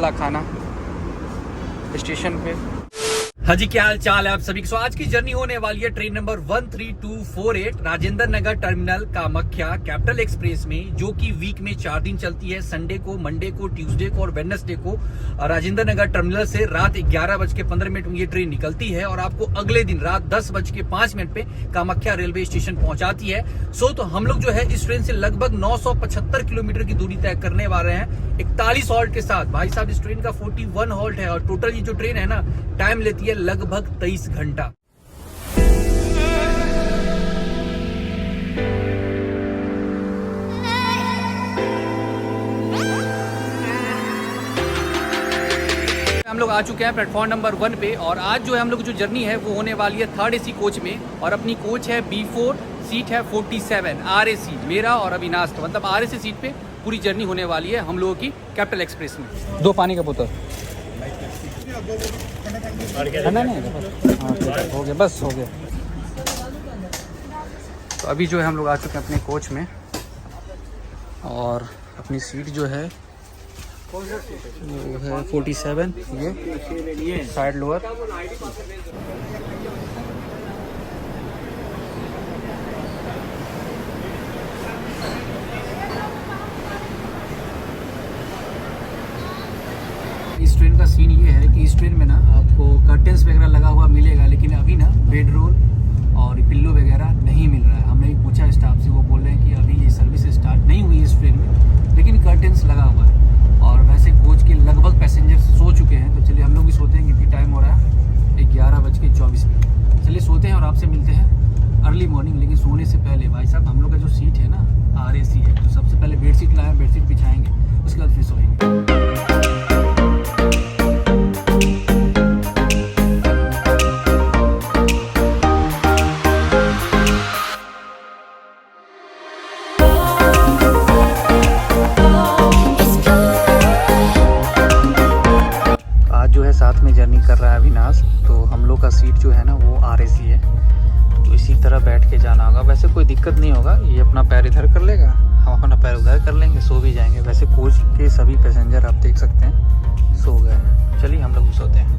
वाला खाना स्टेशन पे। हाँ जी, क्या हाल चाल है आप सभी। सो आज की जर्नी होने वाली है train number 13248 Rajendra Nagar terminal Kamakhya capital express में, जो कि वीक में 4 दिन चलती है। संडे को, मंडे को, ट्यूसडे को और वेडनेसडे को राजेंद्र नगर टर्मिनल से रात 11:15 में ये ट्रेन निकलती है और आपको अगले दिन रात 10:05 पे कामाख्या रेलवे स्टेशन पहुंचाती है। सो तो हम लोग जो है इस ट्रेन से लगभग 975 किलोमीटर की दूरी तय करने वाले हैं 41 हॉल्ट के साथ। भाई साहब, इस ट्रेन का 41 हॉल्ट है और टोटल ये जो ट्रेन है ना, टाइम लेती है लगभग 23 घंटा। हम लोग आ चुके हैं प्लेटफॉर्म नंबर 1 पे और आज जो है हम लोग जो जर्नी है वो होने वाली है 3rd AC कोच में और अपनी कोच है B4, सीट है 47 RAC, मेरा और अविनाश का, मतलब RAC सीट पे पूरी जर्नी होने वाली है हम लोगों की कैपिटल एक्सप्रेस में। 2 पानी का बोतल ठंडा नहीं हो गया, बस हो गया। तो अभी जो है हम लोग आ चुके हैं अपने कोच में और अपनी सीट जो है वो है 47, ये साइड लोअर। इस ट्रेन का सीन ये है कि इस ट्रेन में ना आपको कर्टेंस वगैरह लगा हुआ मिलेगा, लेकिन अभी ना बेड रोल और पिल्लो वगैरह नहीं मिल रहा है। हमने भी पूछा स्टाफ से, वो बोल रहे हैं कि अभी ये सर्विस स्टार्ट नहीं हुई इस ट्रेन में, लेकिन कर्टेंस लगा हुआ है। और वैसे कोच के लगभग पैसेंजर सो चुके हैं, तो चलिए हम लोग भी सोते हैं क्योंकि टाइम हो रहा है 11:24। चलिए सोते हैं और आपसे मिलते हैं अर्ली मॉर्निंग। लेकिन सोने से पहले भाई साहब, हम लोग का जो सीट है ना RAC है, तो सबसे पहले बेड शीट लाएँ, बेड शीट बिछाएंगे, उसके बाद फिर सोएंगे। साथ में जर्नी कर रहा है अविनाश, तो हम लोग का सीट जो है ना वो RAC है, तो इसी तरह बैठ के जाना होगा। वैसे कोई दिक्कत नहीं होगा, ये अपना पैर इधर कर लेगा, हम अपना पैर उधर कर लेंगे, सो भी जाएंगे। वैसे कोच के सभी पैसेंजर आप देख सकते हैं सो गए हैं। चलिए हम लोग भी सोते हैं।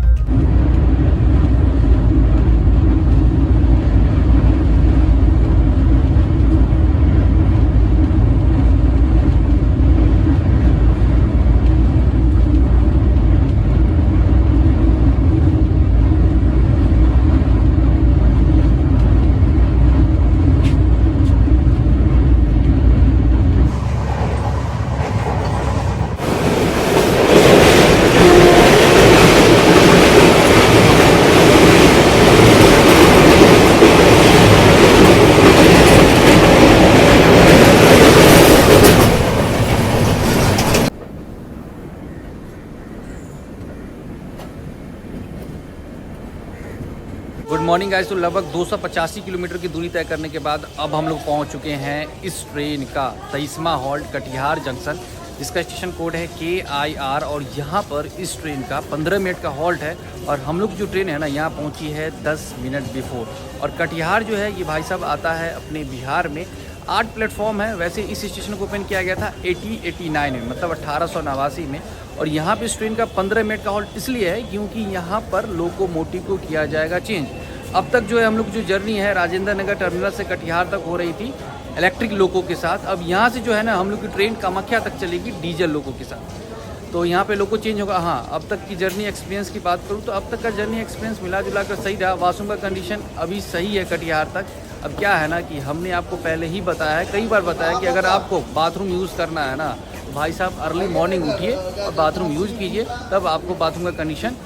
Good morning guys. तो लगभग 285 किलोमीटर की दूरी तय करने के बाद अब हम लोग पहुंच चुके हैं इस ट्रेन का 23वां हॉल्ट कटिहार जंक्शन, जिसका स्टेशन कोड है KIR। और यहाँ पर इस ट्रेन का 15 मिनट का हॉल्ट है और हम लोग जो ट्रेन है ना यहाँ पहुँची है 10 मिनट बिफोर। और कटिहार जो है ये भाई साहब आता है अपने बिहार में। 8 प्लेटफॉर्म है। वैसे इस स्टेशन को ओपन किया गया था 1889 में, मतलब 1889 में। और यहाँ पे इस ट्रेन का 15 मिनट का हॉल्ट इसलिए है क्योंकि यहाँ पर लोकोमोटिव को किया जाएगा चेंज। अब तक जो है हम लोग जो जर्नी है राजेंद्र नगर टर्मिनल से कटिहार तक हो रही थी इलेक्ट्रिक लोको के साथ। अब यहाँ से जो है ना हम लोग की ट्रेन कामाख्या तक चलेगी डीजल लोको के साथ, तो यहाँ पे लोको चेंज होगा। हाँ, अब तक की जर्नी एक्सपीरियंस की बात करूँ तो अब तक का जर्नी एक्सपीरियंस मिला जुला कर सही रहा। वॉशरूम का कंडीशन अभी सही है कटिहार तक। अब क्या है ना कि हमने आपको पहले ही बताया है, कई बार बताया कि अगर आपको बाथरूम यूज़ करना है ना तो भाई साहब अर्ली मॉर्निंग उठिए और बाथरूम यूज़ कीजिए, तब आपको बाथरूम का कंडीशन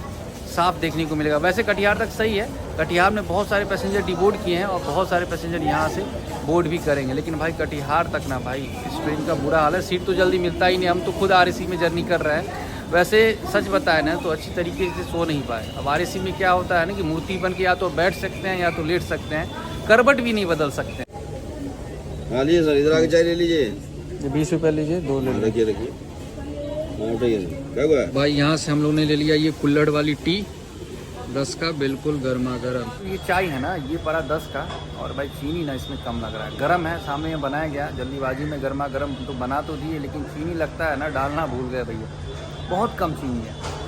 साफ देखने को मिलेगा। वैसे कटिहार तक सही है। कटिहार में बहुत सारे पैसेंजर डिबोर्ड किए हैं और बहुत सारे पैसेंजर यहाँ से बोर्ड भी करेंगे, लेकिन भाई कटिहार तक ना भाई इस ट्रेन का बुरा हाल है। सीट तो जल्दी मिलता ही नहीं। हम तो खुद RAC में जर्नी कर रहे हैं। वैसे सच बताए ना तो अच्छी तरीके से सो नहीं पाए। अब RAC में क्या होता है ना कि मूर्ति बन के या तो बैठ सकते हैं या तो लेट सकते हैं, करवट भी नहीं बदल सकते। हाँ लीजिए सर, इधर आके चाय ले लीजिए। 20 रुपये लीजिए, 2 ले रखिए रखिए। क्या हुआ है? भाई यहाँ से हम लोग ने ले लिया ये कुल्हड़ वाली टी, 10 का बिल्कुल गर्मा गर्म। ये चाय है ना, ये पड़ा 10 का, और भाई चीनी ना इसमें कम लग रहा है। गर्म है, सामने में बनाया गया जल्दीबाजी में, गर्मा गर्म तो बना तो दिए, लेकिन चीनी लगता है ना डालना भूल गए भैया, बहुत कम चीनी है।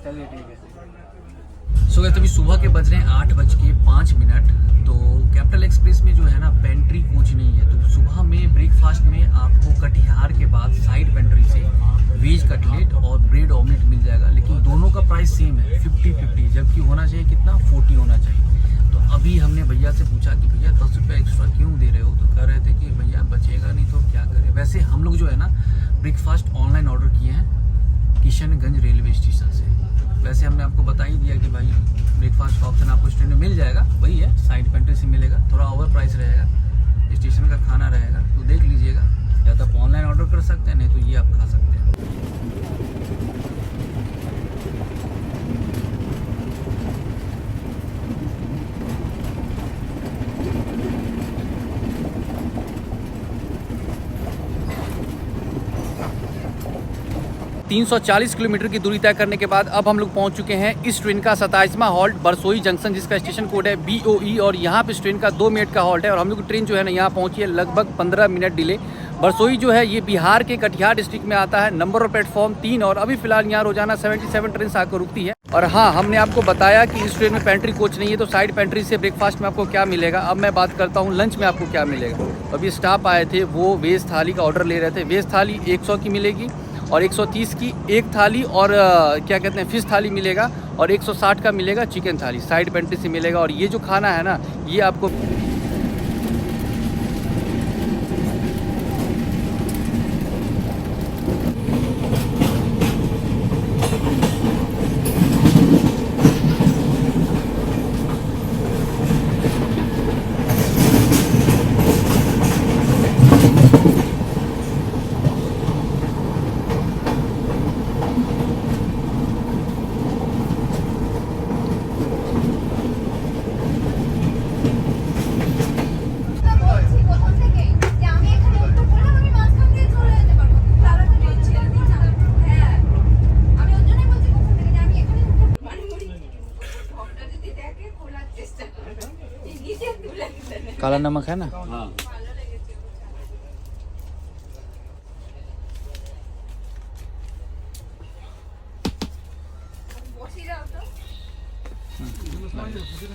चलिए ठीक है। सो अभी सुबह के बज रहे हैं 8:05। तो कैपिटल एक्सप्रेस में जो है ना पेंट्री कोच नहीं है, तो सुबह में ब्रेकफास्ट में आपको कटिहार के बाद साइड पेंट्री से वेज कटलेट और ब्रेड ऑमलेट मिल जाएगा, लेकिन दोनों का प्राइस सेम है 50-50, जबकि होना चाहिए कितना 40 होना चाहिए। तो अभी हमने भैया से पूछा कि भैया 10 रुपये एक्स्ट्रा क्यों दे रहे हो, तो कह रहे थे कि भैया बचेगा नहीं तो क्या करें। वैसे हम लोग जो है ना ब्रेकफास्ट ऑनलाइन ऑर्डर किए हैं किशनगंज रेलवे स्टेशन से। वैसे हमने आपको बता ही दिया कि भाई ब्रेकफास्ट का ऑप्शन आपको स्टैंड में मिल जाएगा, वही है साइड पेंट्री से मिलेगा, थोड़ा ओवर प्राइस रहेगा, स्टेशन का खाना रहेगा, तो देख लीजिएगा, या तो आप ऑनलाइन ऑर्डर कर सकते हैं, नहीं तो ये आप खा सकते हैं। 340 किलोमीटर की दूरी तय करने के बाद अब हम लोग पहुंच चुके हैं इस ट्रेन का 27वां हॉल्ट बरसोई जंक्शन, जिसका स्टेशन कोड है BOE, और यहाँ पे इस ट्रेन का 2 मिनट का हॉल्ट है। और हम लोग की ट्रेन जो है ना यहाँ पहुंची है लगभग 15 मिनट डिले। बरसोई जो है ये बिहार के कटिहार डिस्ट्रिक्ट में आता है, नंबर और प्लेटफॉर्म 3, और अभी फिलहाल यहाँ रोजाना 77 ट्रेन आकर रुकती है। और हाँ, हमने आपको बताया कि इस ट्रेन में पेंट्री कोच नहीं है, तो साइड पेंट्री से ब्रेकफास्ट में आपको क्या मिलेगा। अब मैं बात करता हूँ लंच में आपको क्या मिलेगा। अभी स्टाफ आए थे, वो वेज थाली का ऑर्डर ले रहे थे। वेज थाली 100 की मिलेगी और 130 की एक थाली, और क्या कहते हैं फिश थाली मिलेगा, और 160 का मिलेगा चिकन थाली, साइड पेंट्री से मिलेगा। और ये जो खाना है ना, ये आपको काला नमक है ना। हाँ।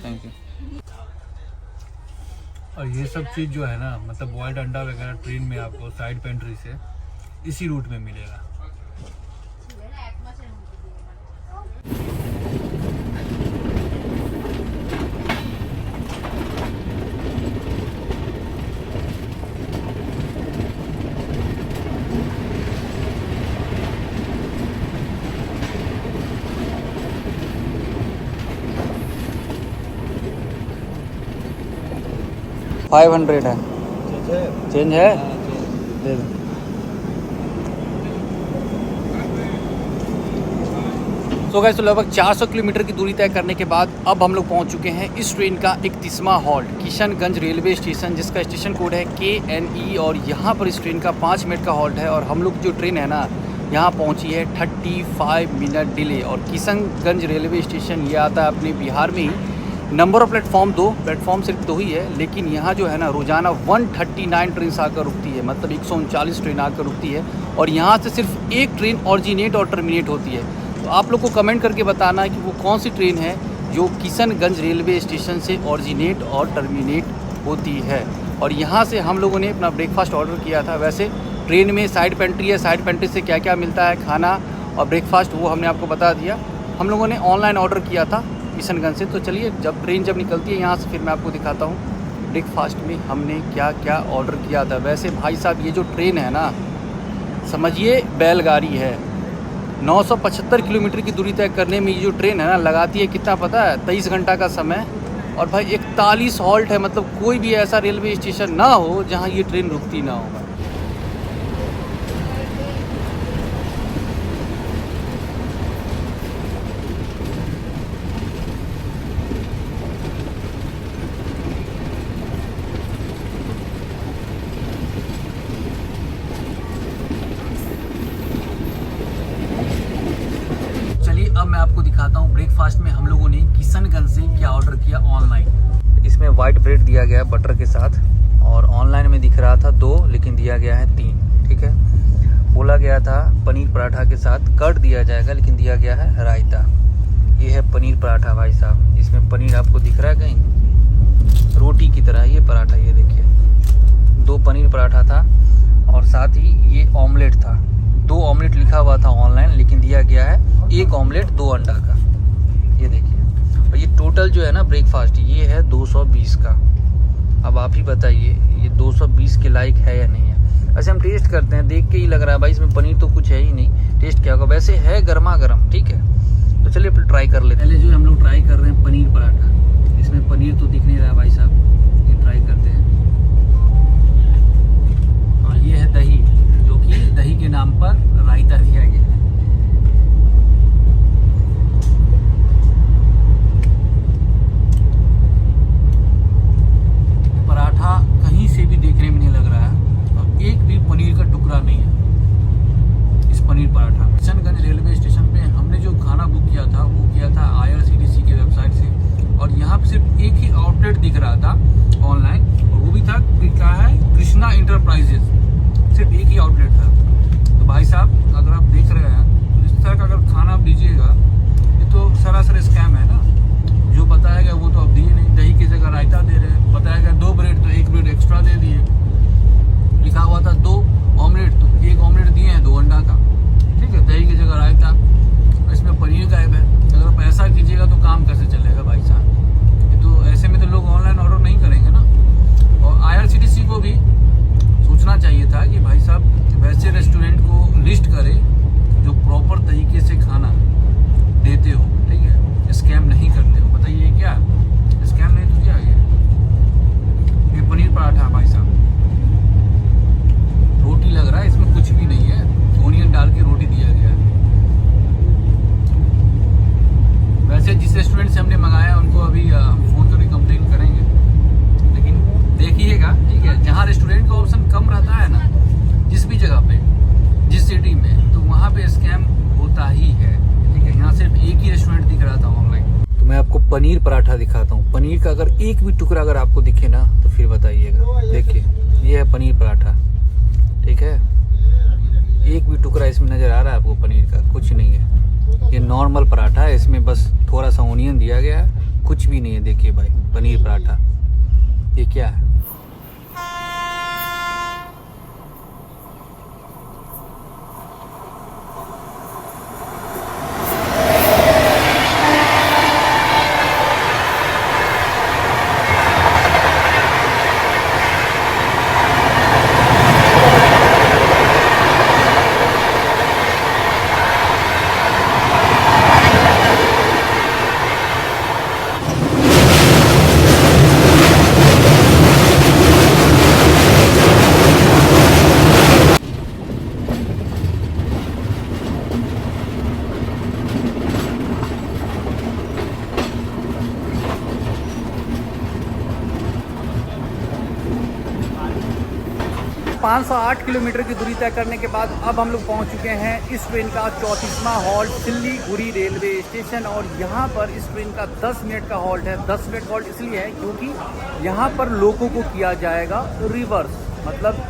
Thank you. और ये सब चीज़ जो है ना, मतलब बॉयल्ड अंडा वगैरह ट्रेन में आपको साइड पेंट्री से इसी रूट में मिलेगा। फाइव 500 है, चेंज है, दे दो। तो गाइस, तो लगभग 400 किलोमीटर की दूरी तय करने के बाद अब हम लोग पहुंच चुके हैं इस ट्रेन का 31वां हॉल्ट किशनगंज रेलवे स्टेशन, जिसका स्टेशन कोड है KNE, और यहाँ पर इस ट्रेन का 5 मिनट का हॉल्ट है। और हम लोग जो ट्रेन है ना यहाँ पहुँची है 35 मिनट डिले। और किशनगंज रेलवे स्टेशन ये आता है अपने बिहार में ही, नंबर ऑफ प्लेटफॉर्म 2, प्लेटफॉर्म सिर्फ 2 ही है, लेकिन यहाँ जो है ना रोजाना 139 ट्रेन आकर रुकती है, मतलब 139 ट्रेन आकर रुकती है। और यहाँ से सिर्फ एक ट्रेन ऑरिजिनेट और टर्मिनेट होती है। तो आप लोग को कमेंट करके बताना है कि वो कौन सी ट्रेन है जो किशनगंज रेलवे स्टेशन से ऑरिजिनेट और टर्मिनेट होती है। और यहाँ से हम लोगों ने अपना ब्रेकफास्ट ऑर्डर किया था। वैसे ट्रेन में साइड पेंट्री है, साइड पेंट्री से क्या क्या मिलता है खाना और ब्रेकफास्ट, वो हमने आपको बता दिया। हम लोगों ने ऑनलाइन ऑर्डर किया था किशनगंज से। तो चलिए, जब ट्रेन निकलती है यहाँ से, फिर मैं आपको दिखाता हूँ ब्रेकफास्ट में हमने क्या क्या ऑर्डर किया था। वैसे भाई साहब ये जो ट्रेन है ना, समझिए बैलगाड़ी है। 975 किलोमीटर की दूरी तय करने में ये जो ट्रेन है ना लगाती है कितना पता है, 23 घंटा का समय। और भाई 41 हॉल्ट है, मतलब कोई भी ऐसा रेलवे स्टेशन ना हो जहाँ ये ट्रेन रुकती ना हो। अब मैं आपको दिखाता हूँ ब्रेकफास्ट में हम लोगों ने किशनगंज से क्या ऑर्डर किया ऑनलाइन। इसमें वाइट ब्रेड दिया गया है बटर के साथ, और ऑनलाइन में दिख रहा था 2 लेकिन दिया गया है 3। ठीक है, बोला गया था पनीर पराठा के साथ कर्ड दिया जाएगा लेकिन दिया गया है रायता। ये है पनीर पराठा भाई साहब, इसमें पनीर आपको दिख रहा है कहीं, रोटी की तरह ये पराठा। ये देखिए 2 पनीर पराठा था और साथ ही ये ऑमलेट था। 2 ऑमलेट लिखा हुआ था ऑनलाइन लेकिन दिया गया है 1 ऑमलेट 2 अंडा का। ये देखिए, और ये टोटल जो है ना ब्रेकफास्ट ये है 220 का। अब आप ही बताइए ये 220 के लायक है या नहीं है। वैसे हम टेस्ट करते हैं, देख के ही लग रहा है भाई इसमें पनीर तो कुछ है ही नहीं। टेस्ट क्या होगा, वैसे है गर्मा गर्म। ठीक है, तो चलिए फिर ट्राई कर लेते हैं। पहले जो हम लोग ट्राई कर रहे हैं पनीर पराठा, इसमें पनीर तो दिख नहीं रहा भाई साहब, ये ट्राई करते हैं। और ये है दही, जो कि दही के नाम पर रायता दिया गया है। पराठा कहीं से भी देखने में नहीं लग रहा है और एक भी पनीर का टुकड़ा नहीं है इस पनीर पराठा में। किशनगंज रेलवे स्टेशन पे हमने जो खाना बुक किया था वो किया था IRCTC के वेबसाइट से, और यहाँ पे सिर्फ एक ही आउटलेट दिख रहा था ऑनलाइन, और वो भी था क्या है कृष्णा इंटरप्राइजेज। सिर्फ एक ही आउटलेट था। तो भाई साहब अगर आप देख रहे हैं तो इस तरह का अगर खाना आप लीजिएगा, ये तो सरासर स्कैम है ना। जो बताया गया वो तो अब दिए नहीं, दही की जगह रायता दे रहे हैं। बताया गया 2 ब्रेड तो 1 ब्रेड एक्स्ट्रा दे दिए। लिखा हुआ था 2 ऑमलेट तो 1 ऑमलेट दिए हैं 2 अंडा का। ठीक है, दही की जगह रायता, इसमें पनीर गायब है। अगर आप ऐसा कीजिएगा तो काम कैसे चलेगा भाई साहब। तो ऐसे में तो लोग ऑनलाइन ऑर्डर नहीं करेंगे ना। और IRCTC को भी सोचना चाहिए था कि भाई साहब वैसे रेस्टोरेंट को लिस्ट करे जो प्रॉपर तरीके से खाना देते हो। ठीक है, स्कैम नहीं करते हो। बताइए क्या स्कैम नहीं तो क्या है। ये पनीर पराठा भाई साहब, रोटी लग रहा है इसमें कुछ भी नहीं है, ओनियन डाल के रोटी दिया गया है। वैसे जिस रेस्टोरेंट से हमने मंगाया उनको अभी हम फोन करके कंप्लेन करेंगे, लेकिन देखिएगा ठीक है, जहाँ रेस्टोरेंट का ऑप्शन कम रहता है ना जिस भी जगह पे जिस सिटी में, तो वहाँ पे स्कैम होता ही है। ठीक है, यहाँ सिर्फ एक ही रेस्टोरेंट दिख रहा था ऑनलाइन। तो मैं आपको पनीर पराठा दिखाता हूँ। पनीर का अगर एक भी टुकड़ा अगर आपको दिखे ना तो फिर बताइएगा। देखिए ये है पनीर पराठा। ठीक है, एक भी टुकड़ा इसमें नज़र आ रहा है आपको पनीर का? कुछ नहीं है। ये नॉर्मल पराठा है, इसमें बस थोड़ा सा ओनियन दिया गया है, कुछ भी नहीं है। देखिए भाई पनीर पराठा ये क्या है। पाँच 508 किलोमीटर की दूरी तय करने के बाद अब हम लोग पहुंच चुके हैं इस ट्रेन का 34वां हॉल्ट सिल्लीगुड़ी रेलवे स्टेशन। और यहाँ पर इस ट्रेन का 10 मिनट का हॉल्ट है। 10 मिनट हॉल्ट इसलिए है क्योंकि यहाँ पर लोगों को किया जाएगा रिवर्स, मतलब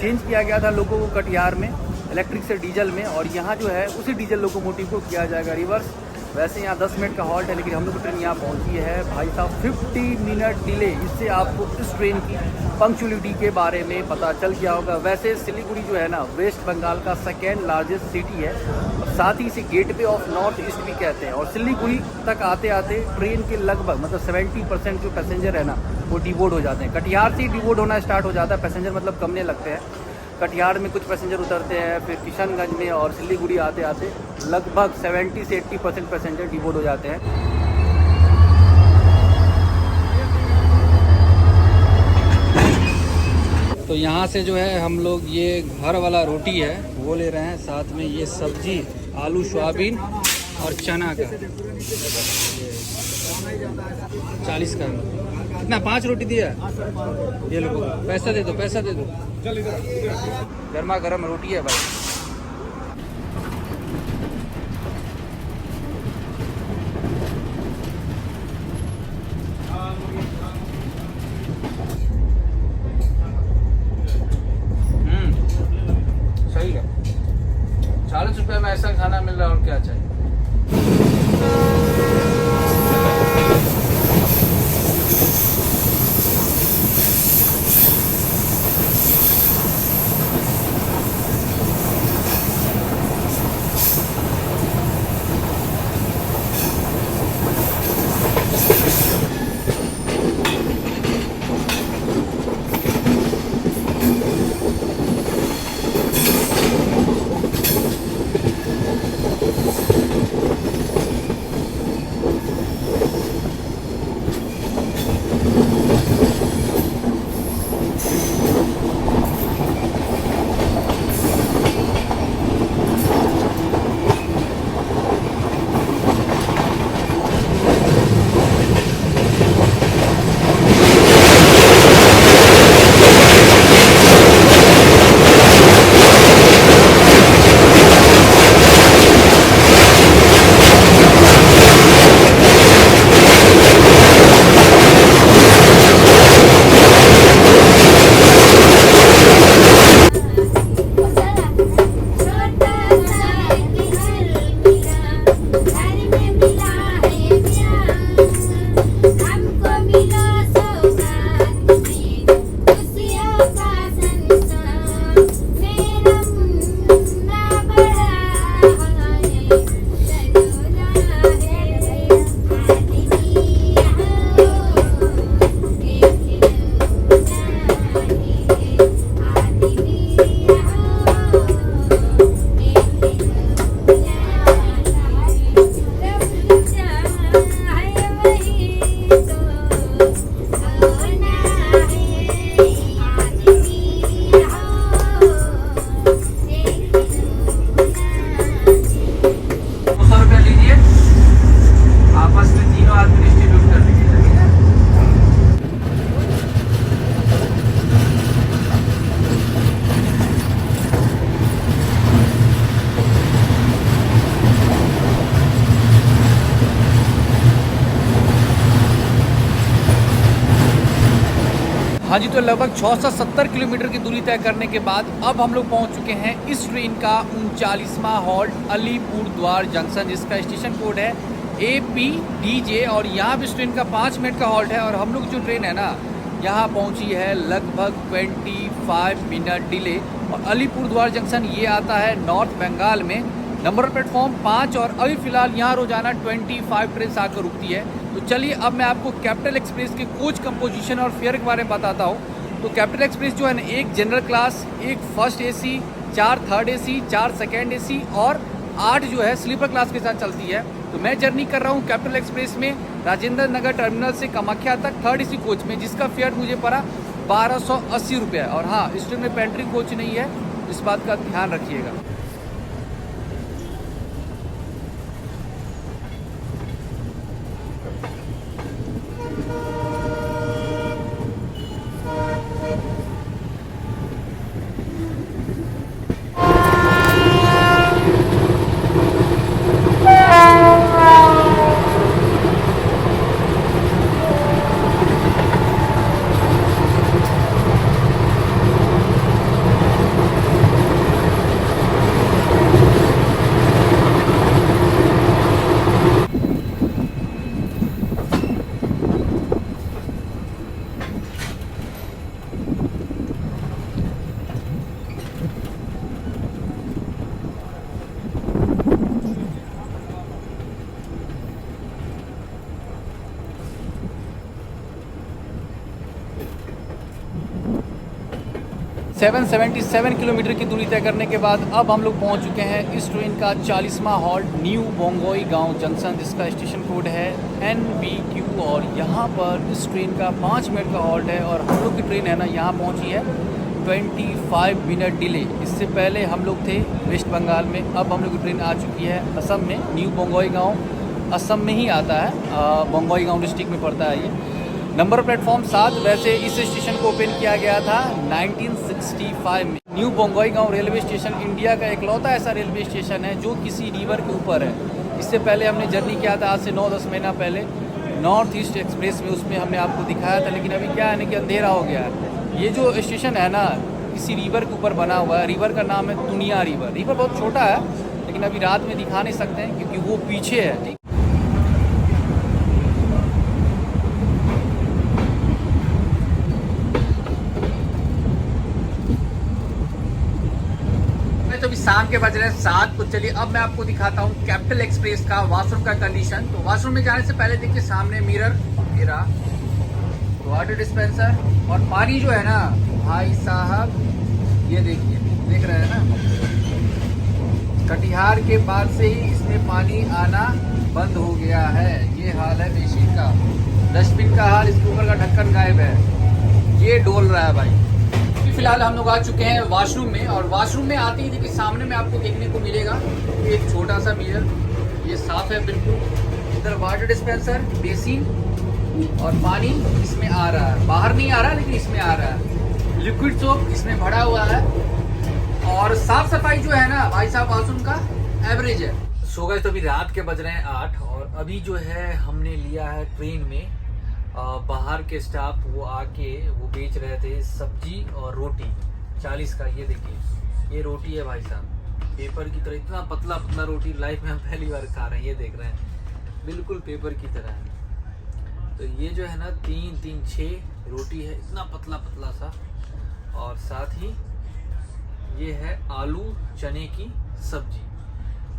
चेंज किया गया था लोगों को कटिहार में इलेक्ट्रिक से डीजल में, और यहाँ जो है उसी डीजल लोकोमोटिव को किया जाएगा रिवर्स। वैसे यहाँ 10 मिनट का हॉल्ट है, लेकिन हम लोग की ट्रेन यहाँ पहुँची है भाई साहब 50 मिनट डिले। इससे आपको इस ट्रेन की पंक्चुअलिटी के बारे में पता चल गया होगा। वैसे सिलीगुड़ी जो है ना, वेस्ट बंगाल का सेकेंड लार्जेस्ट सिटी है और साथ ही इसे गेटवे ऑफ नॉर्थ ईस्ट भी कहते हैं। और सिलीगुड़ी तक आते आते ट्रेन के लगभग मतलब 70% जो पैसेंजर है ना, वो डिवोर्ड हो जाते हैं। कटिहार से ही डिवोर्ड होना स्टार्ट हो जाता है पैसेंजर, मतलब कमने लगते हैं। कटिहार में कुछ पैसेंजर उतरते हैं, फिर किशनगंज में और सिलीगुड़ी आते आते लगभग 70 से 80% पैसेंजर डिवोर्ड हो जाते हैं। तो यहाँ से जो है हम लोग ये घर वाला रोटी है वो ले रहे हैं, साथ में ये सब्जी आलू सोयाबीन और चना का 40 का। कितना 5 रोटी दिया? ये लोगों को पैसा दे दो, पैसा दे दो। गर्मा गर्म रोटी है भाई। सही है, 40 रुपये में ऐसा खाना मिल रहा है और क्या चाहिए। हाँ जी, तो लगभग 670 किलोमीटर की दूरी तय करने के बाद अब हम लोग पहुंच चुके हैं इस ट्रेन का 39वां हॉल्ट अलीपुर द्वार जंक्शन, जिसका स्टेशन कोड है APDJ। और यहाँ भी इस ट्रेन का 5 मिनट का हॉल्ट है। और हम लोग जो ट्रेन है ना, यहाँ पहुँची है लगभग 25 मिनट डिले। और अलीपुर द्वार जंक्शन ये आता है नॉर्थ बंगाल में, नंबर प्लेटफॉर्म 5। और अभी फ़िलहाल यहाँ रोजाना 25 ट्रेन आकर रुकती है। तो चलिए अब मैं आपको कैपिटल एक्सप्रेस के कोच कंपोजिशन और फेयर के बारे में बताता हूँ। तो कैपिटल एक्सप्रेस जो है ना, 1 general class, 1 first AC, 4 third AC, 4 second AC और 8 जो है स्लीपर क्लास के साथ चलती है। तो मैं जर्नी कर रहा हूँ कैपिटल एक्सप्रेस में राजेंद्र नगर टर्मिनल से कामाख्या तक 3rd AC कोच में, जिसका फेयर मुझे पड़ा 1280 रुपये। और हाँ, इस ट्रेन में पेंट्री कोच नहीं है, इस बात का ध्यान रखिएगा। 777 किलोमीटर की दूरी तय करने के बाद अब हम लोग पहुंच चुके हैं इस ट्रेन का 40वां हॉल्ट न्यू बोंगोई गांव जंक्शन, जिसका स्टेशन कोड है NBQ। और यहां पर इस ट्रेन का 5 मिनट का हॉल्ट है और हम लोग की ट्रेन है ना यहां पहुंची है 25 मिनट डिले। इससे पहले हम लोग थे वेस्ट बंगाल में, अब हम लोग की ट्रेन आ चुकी है असम में। न्यू बोंगोई गांव असम में ही आता है, बोंगोई गांव डिस्ट्रिक्ट में पड़ता है ये। Number platform 7। वैसे इस स्टेशन को ओपन किया गया था 1965 में। न्यू बोंगोई गांव रेलवे स्टेशन इंडिया का इकलौता ऐसा रेलवे स्टेशन है जो किसी रिवर के ऊपर है। इससे पहले हमने जर्नी किया था आज से 9-10 महीना पहले नॉर्थ ईस्ट एक्सप्रेस में, उसमें हमने आपको दिखाया था। लेकिन अभी क्या है ना कि अंधेरा हो गया है। ये जो स्टेशन है ना किसी रिवर के ऊपर बना हुआ है। रिवर का नाम है तुनिया रिवर। रिवर बहुत छोटा है लेकिन अभी रात में दिखा नहीं सकते हैं क्योंकि वो पीछे है। ठीक, तो अभी शाम के बज रहे हैं 7। तो चलिए अब मैं आपको दिखाता हूँ कैपिटल एक्सप्रेस का वॉशरूम का कंडीशन। तो वॉशरूम में जाने से पहले देखिए सामने मिरर, मेरा वाटर डिस्पेंसर और पानी जो है ना भाई साहब, ये देखिए, देख रहे हैं ना, कटिहार के बाद से ही इसमें पानी आना बंद हो गया है। ये हाल है बेसिन का। डस्टबिन का हाल, इसके ऊपर का ढक्कन गायब है, ये डोल रहा है भाई। फिलहाल हम लोग आ चुके हैं वॉशरूम में और वॉशरूम में आते ही देखिए सामने में आपको देखने को मिलेगा एक छोटा सा मिरर, ये साफ है बिल्कुल। इधर वाटर डिस्पेंसर, बेसिन और पानी इसमें आ रहा है, बाहर नहीं आ रहा लेकिन इसमें आ रहा है। लिक्विड सोप इसमें भरा हुआ है और साफ सफाई जो है ना भाई साहब वॉशरूम का एवरेज है। सो गाइस, तो अभी रात के बज रहे हैं 8 और अभी जो है हमने लिया है ट्रेन में बाहर के स्टाफ वो आके वो बेच रहे थे सब्जी और रोटी 40 का। ये देखिए, ये रोटी है भाई साहब, पेपर की तरह, इतना पतला पतला रोटी लाइफ में हम पहली बार खा रहे हैं। ये देख रहे हैं, बिल्कुल पेपर की तरह है। तो ये जो है ना 3-6 रोटी है, इतना पतला पतला सा। और साथ ही ये है आलू चने की सब्जी।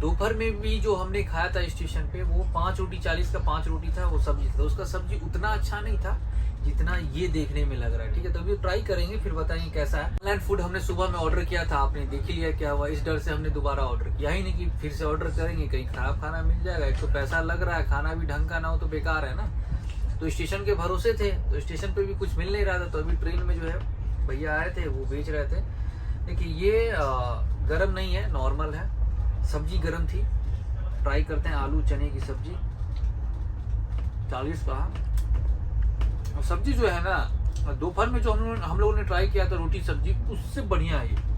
दोपहर में भी जो हमने खाया था स्टेशन पे वो 5 रोटी 40 का 5 रोटी था, वो सब्जी था। उसका सब्जी उतना अच्छा नहीं था जितना ये देखने में लग रहा है। ठीक है, तो अभी ट्राई करेंगे फिर बताएंगे कैसा है। ऑनलाइन फूड हमने सुबह में ऑर्डर किया था, आपने देख ही लिया क्या हुआ। इस डर से हमने दोबारा ऑर्डर किया ही नहीं कि फिर से ऑर्डर करेंगे कहीं खराब खाना मिल जाएगा। एक तो पैसा लग रहा है, खाना भी ढंग का ना हो तो बेकार है ना। तो स्टेशन के भरोसे थे, तो स्टेशन पे भी कुछ मिल नहीं रहा था। तो अभी ट्रेन में जो है भैया आए थे, वो बेच रहे थे। देखिए ये गर्म नहीं है, नॉर्मल है। सब्जी गर्म थी। ट्राई करते हैं आलू चने की सब्जी 40 का। और सब्जी जो है ना दोपहर में जो हम लोगों ने ट्राई किया था रोटी सब्जी, उससे बढ़िया है ये।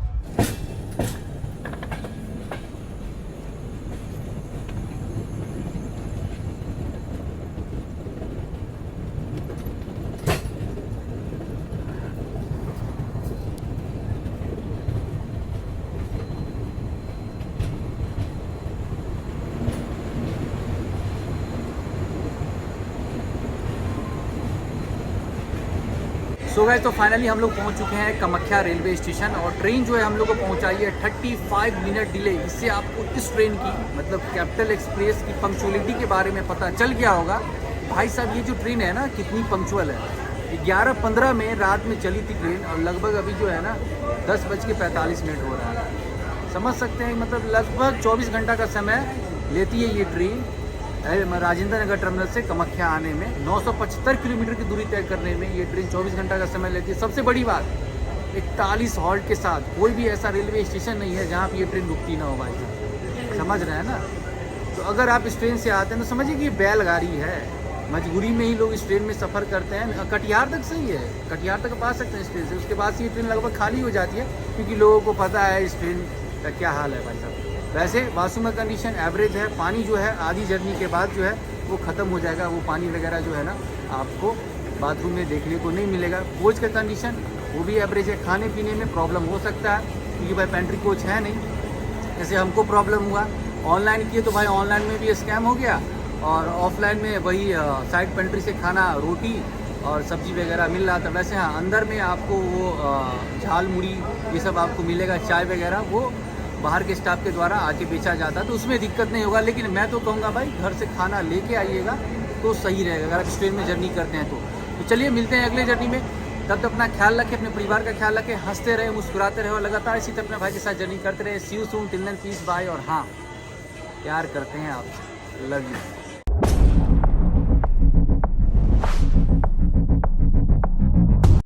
सो गाइस, तो फाइनली हम लोग पहुंच चुके हैं कामाख्या रेलवे स्टेशन और ट्रेन जो है हम लोग को पहुंचाई है 35 मिनट डिले। इससे आपको इस ट्रेन की मतलब कैपिटल एक्सप्रेस की पंक्चुअलिटी के बारे में पता चल गया होगा। भाई साहब ये जो ट्रेन है ना कितनी पंक्चुअल है। 11:15 में रात में चली थी ट्रेन और लगभग अभी जो है ना 10:45 हो रहा है। समझ सकते हैं मतलब लगभग 24 घंटा का समय लेती है ये ट्रेन राजेंद्र नगर टर्मिनल से कामाख्या आने में। 975 किलोमीटर की दूरी तय करने में ये ट्रेन 24 घंटा का समय लेती है। सबसे बड़ी बात 41 हॉल्ट के साथ कोई भी ऐसा रेलवे स्टेशन नहीं है जहाँ पे ये ट्रेन रुकती ना हो भाई साहब, समझ रहे हैं ना। तो अगर आप इस ट्रेन से आते हैं तो समझिए कि ये बैलगाड़ी है, मजबूरी में ही लोग इस ट्रेन में सफ़र करते हैं। कटिहार तक सही है, कटिहार तक पा सकते हैं इस ट्रेन से। उसके बाद से ये ट्रेन लगभग खाली हो जाती है क्योंकि लोगों को पता है इस ट्रेन का क्या हाल है भाई साहब। वैसे वॉशरूम का कंडीशन एवरेज है। पानी जो है आधी जर्नी के बाद जो है वो ख़त्म हो जाएगा। वो पानी वगैरह जो है ना आपको बाथरूम में देखने को नहीं मिलेगा। कोच का कंडीशन वो भी एवरेज है। खाने पीने में प्रॉब्लम हो सकता है क्योंकि भाई पेंट्री कोच है नहीं, जैसे हमको प्रॉब्लम हुआ। ऑनलाइन किए तो भाई ऑनलाइन में भी स्कैम हो गया और ऑफलाइन में वही साइड पेंट्री से खाना रोटी और सब्जी वगैरह मिल रहा था। वैसे हाँ अंदर में आपको वो झाल मुड़ी ये सब आपको मिलेगा, चाय वगैरह वो बाहर के स्टाफ के द्वारा आके बेचा जाता है, तो उसमें दिक्कत नहीं होगा। लेकिन मैं तो कहूँगा भाई घर से खाना लेके आइएगा तो सही रहेगा अगर आप इस ट्रेन में जर्नी करते हैं तो चलिए मिलते हैं अगले जर्नी में। तब तक अपना ख्याल रखें, अपने परिवार का ख्याल रखें, हंसते रहे, मुस्कुराते रहे और लगातार इसी तरह अपने भाई के साथ जर्नी करते रहे। See you soon, till then peace, bye. और हाँ, प्यार करते हैं आपसे, लव यू।